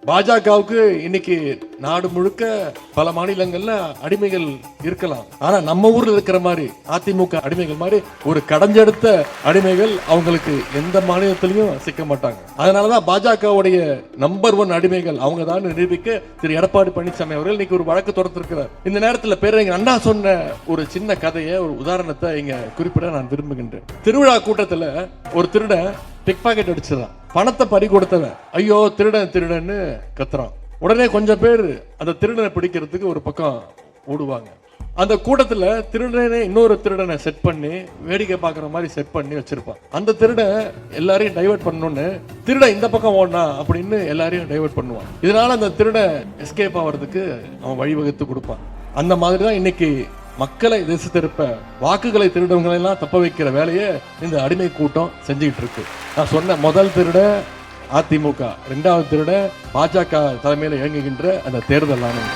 பாஜகவுக்கு இன்னைக்கு நாடு முழுக்க பல மாநிலங்கள்ல அடிமைகள் இருக்கலாம். ஆனா நம்ம ஊர்ல இருக்கிற மாதிரி அதிமுக அடிமைகள் மாதிரி ஒரு கடஞ்செடுத்த அடிமைகள் அவங்களுக்கு எந்த மாநிலத்திலையும் சிக்க மாட்டாங்க. அதனாலதான் பாஜகவுடைய நம்பர் 1 அடிமைகள் அவங்க தான் நிரூபிக்க திரு எடப்பாடி பழனிசாமி அவர்கள் இன்னைக்கு ஒரு வழக்கு தொடர்ந்திருக்கிறார். இந்த நேரத்தில் பேரறிஞர் அண்ணா சொன்ன ஒரு சின்ன கதையை, ஒரு உதாரணத்தை இங்க குறிப்பிட நான் விரும்புகின்றேன். திருவிழா கூட்டத்துல ஒரு திருடன் பிக் பாக்கெட் அடிச்சிடறான். பணத்தை பறி கொடுத்தவன் ஐயோ திருடன் திருடன்னு கத்துறான். உடனே கொஞ்சம் பேர் அந்த திருடனை பிடிக்கிறதுக்கு ஒரு பக்கம் ஓடுவாங்க. அந்த கூட்டத்துல திருடனே இன்னொரு திருடனை செட் பண்ணி வேடிக்கை பார்க்குற மாதிரி செட் பண்ணி வச்சிருப்பான். அந்த திருடன் எல்லாரையும் டைவர்ட் பண்ணணும்னு திருடன் இந்த பக்கம் ஓடனா அப்படின்னு எல்லாரையும் டைவர்ட் பண்ணுவான். இதனால அந்த திருடன் எஸ்கேப் ஆகிறதுக்கு அவன் வழிவகுத்து கொடுப்பான். அந்த மாதிரி தான் இன்னைக்கு மக்களை திசை திருப்ப, வாக்குகளை திருடவங்களை எல்லாம் தப்ப வைக்கிற வேலையை இந்த அடிமை கூட்டம் செஞ்சுக்கிட்டு இருக்கு. நான் சொன்ன முதல் திருட அதிமுக, 2வது திருட பாஜக தலைமையில் இயங்குகின்ற அந்த தேர்தல் ஆணையம்.